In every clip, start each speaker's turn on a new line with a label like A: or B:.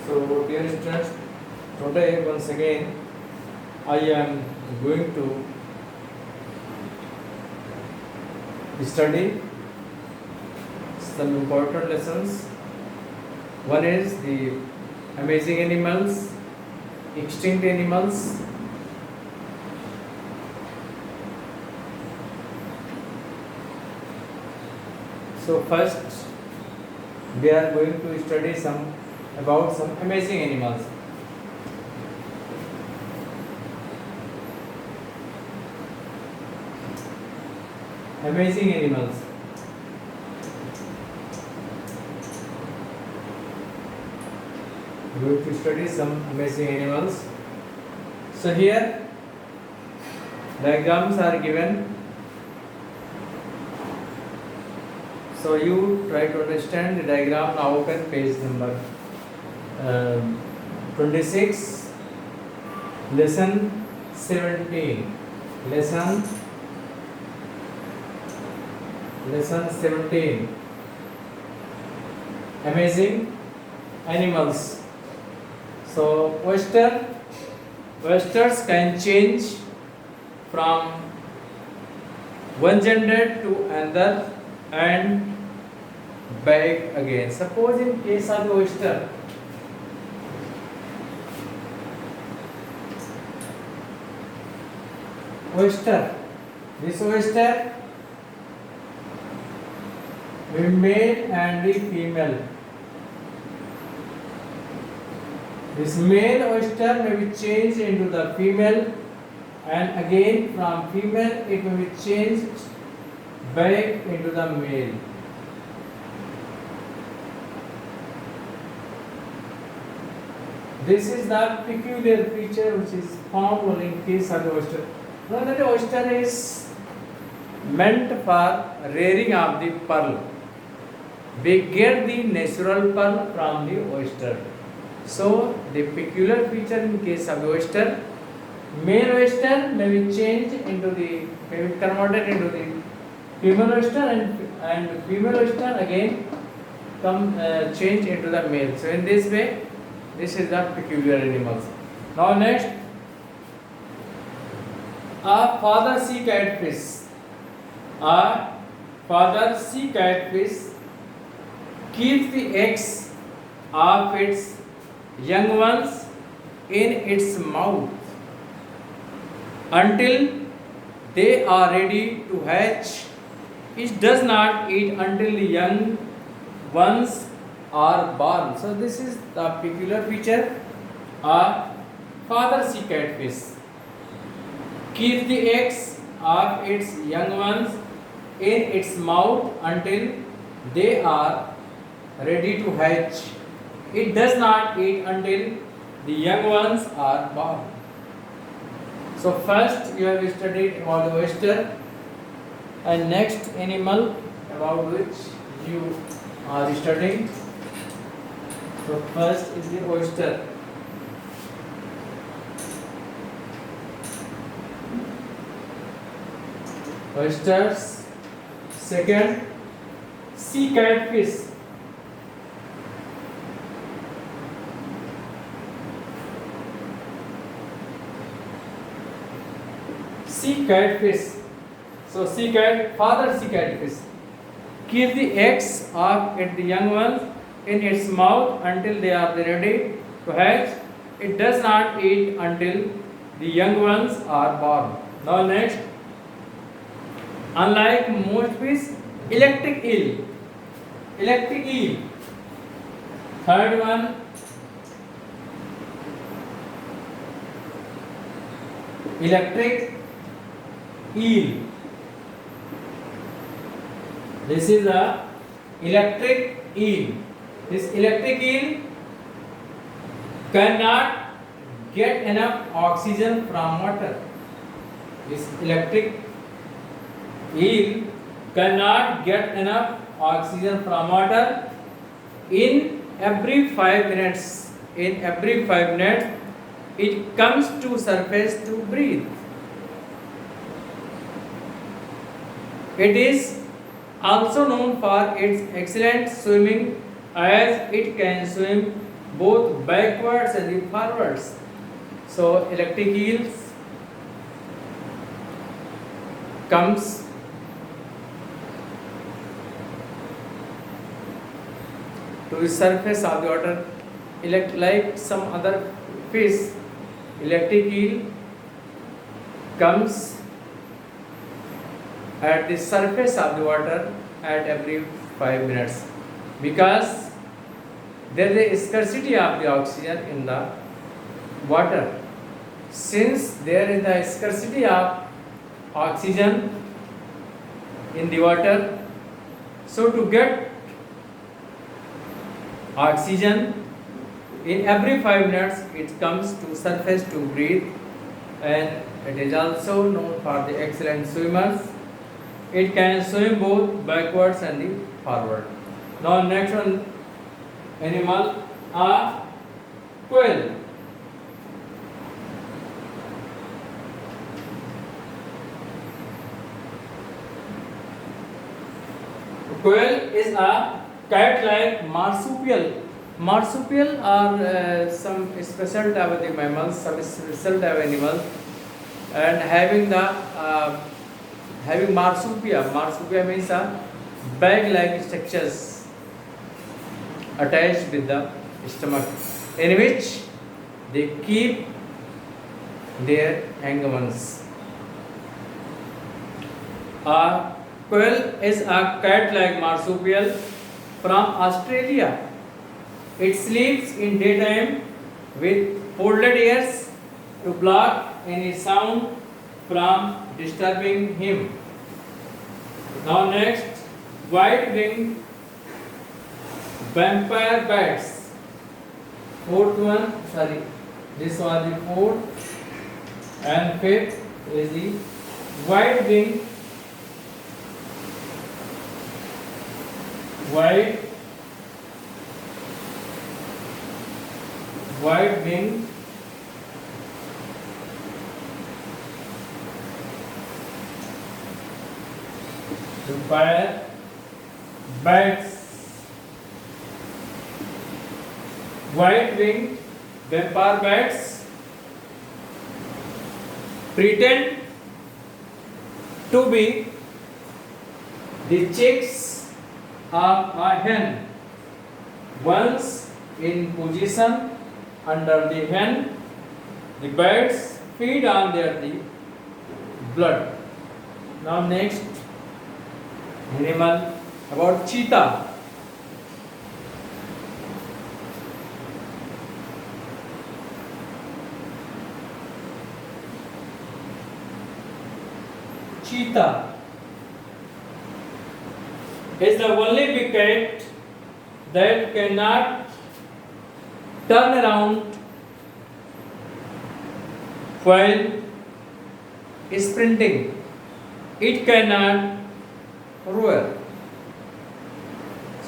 A: So, dear students, today once again I am going to study some important lessons. One is the amazing animals, extinct animals. So first we are going to study some about some amazing animals. Amazing animals. We are going to study some amazing animals. So here diagrams are given. So you try to understand the diagram now. Open page number 26, lesson 17. Lesson 17. Amazing animals. So oysters can change from one gender to another and back again. Suppose in case of oyster, this oyster, the male and the female. This male oyster may be changed into the female, and again from female it may be changed back into the male. This is the peculiar feature which is found only in case of the oyster. Now that the oyster is meant for rearing of the pearl. We get the natural pearl from the oyster. So the peculiar feature in case of the oyster, male oyster may be changed into the, may be converted into the female oyster, and female oyster again change into the male. So in this way, this is the peculiar animals. Now next, a father sea catfish. A father sea catfish keeps the eggs of its young ones in its mouth until they are ready to hatch. It does not eat until the young ones are born. So this is the peculiar feature. A father sea catfish keeps the eggs of its young ones in its mouth until they are ready to hatch. It does not eat until the young ones are born. So first you have studied about the oyster, and next animal about which you are studying. So first is the oyster. Oysters. Second, sea catfish. Sea catfish. So father sea catfish keeps the eggs of the young ones in its mouth until they are ready to hatch. It does not eat until the young ones are born. Now next, unlike most fish, electric eel. Third one, electric eel. This is a electric eel. This electric eel cannot get enough oxygen from water. This electric eel cannot get enough oxygen from water. In every 5 minutes, it comes to surface to breathe. It is also known for its excellent swimming, as it can swim both backwards and the forwards. So electric eels comes to the surface of the water, like some other fish. Electric eel comes at the surface of the water at every 5 minutes because there is a scarcity of the oxygen in the water. Since there is a scarcity of oxygen in the water, so to get oxygen in every 5 minutes it comes to surface to breathe, and it is also known for the excellent swimmers. It can swim both backwards and the forward. Now next one animal, a quail. Quail is a cat-like marsupial. Marsupial are some special type of the mammals, some special type of animals, and having marsupia. Marsupia means a bag-like structures attached with the stomach, in which they keep their angamans. A quail is a cat-like marsupial from Australia. It sleeps in daytime with folded ears to block any sound from disturbing him. Now next, white-winged vampire bats. Fourth one, sorry, this was the fourth, and fifth is the white-winged white-winged vampire bats. White-winged vampire bats pretend to be the chicks of a hen. Once in position under the hen, the birds feed on the blood. Now next animal about cheetah. Cheetah is the only big cat that cannot turn around while sprinting. It cannot roar.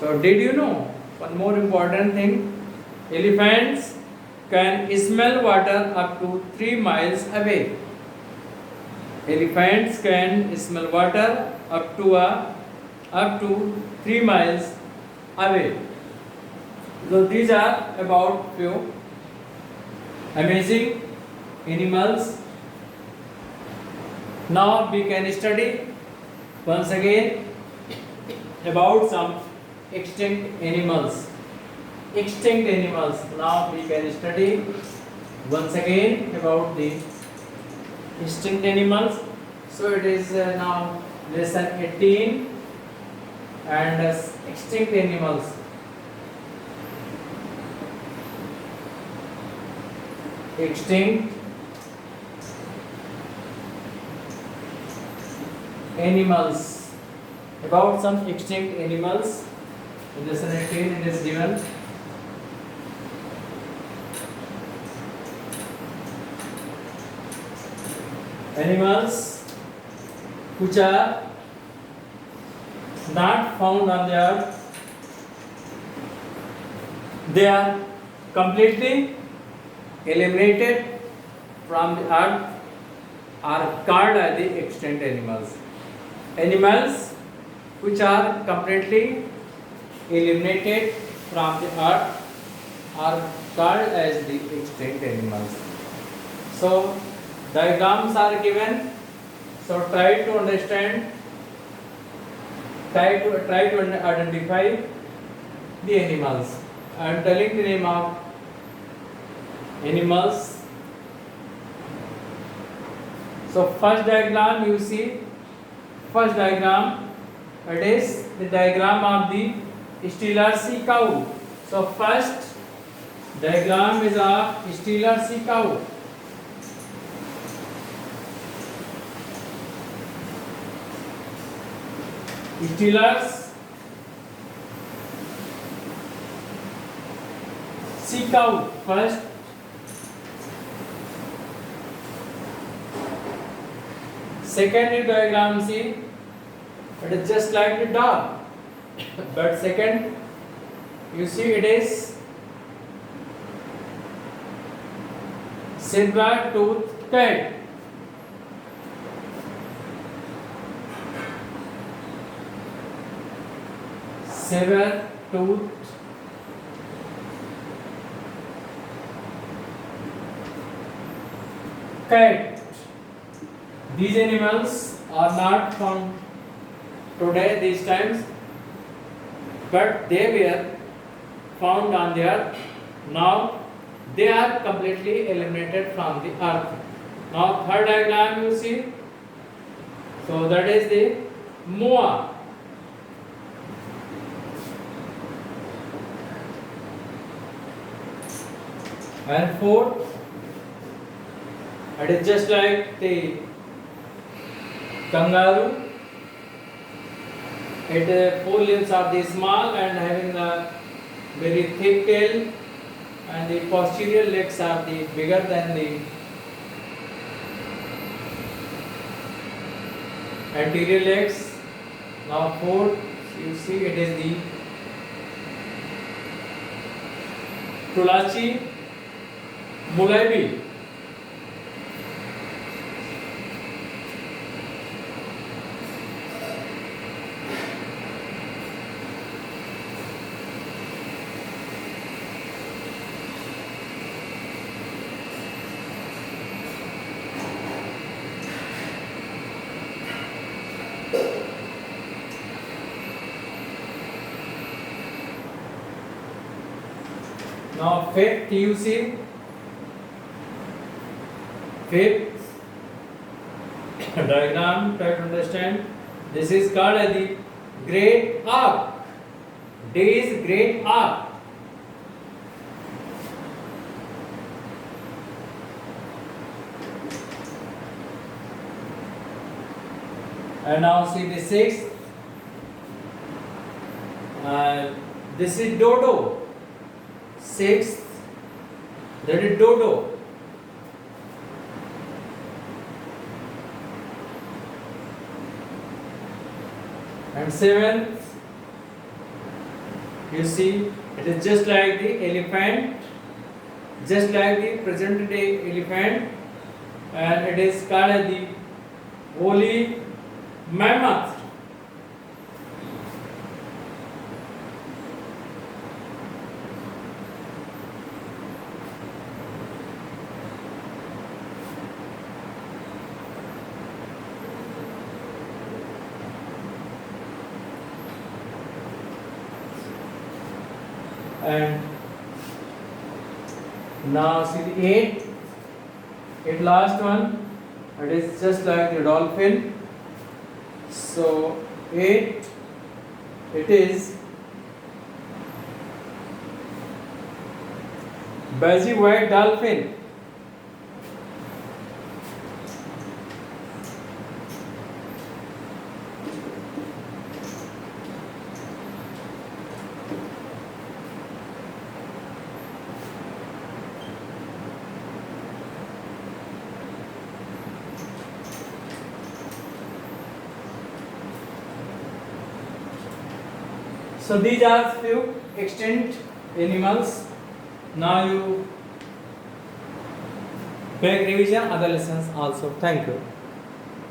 A: So did you know one more important thing? Elephants can smell water up to 3 miles away. Elephants can smell water up to 3 miles away. So these are about few amazing animals. Now we can study once again about some extinct animals. Extinct animals. Now we can study once again about the extinct animals. So it is now lesson 18 and extinct animals. Extinct animals. About some extinct animals. In lesson 18 it is given. Animals which are not found on the earth, they are completely eliminated from the earth, are called as the extinct animals. Animals which are completely eliminated from the earth are called as the extinct animals. So diagrams are given. So try to understand. Try to identify the animals. I am telling the name of animals. So first diagram you see. First diagram, it is the diagram of the Steller sea cow. So first diagram is of Steller sea cow. Steelers sea cow first. Second diagram see, it is just like the dog, but second you see it is silver tooth cat. Silver tooth cat. These animals are not found today these times, but they were found on the earth. Now they are completely eliminated from the earth. Now third diagram you see, so that is the moa. And fourth, it is just like the kangaroo. It four limbs are the small and having a very thick tail, and the posterior legs are the bigger than the anterior legs. Now fourth, you see it is the Tulachi Mulabi. Now fifth you see, fifth diagram, try to understand. This is called as the great arc. Day's great arc. And now see the sixth. This is dodo. Sixth, that is dodo. And seventh, you see, it is just like the elephant, just like the present day elephant, and it is called as the woolly mammoth. And now see the eight last one, it is just like the dolphin. So eight, it is busy white dolphin. So these are few extinct animals. Now you take revision other lessons also. Thank you.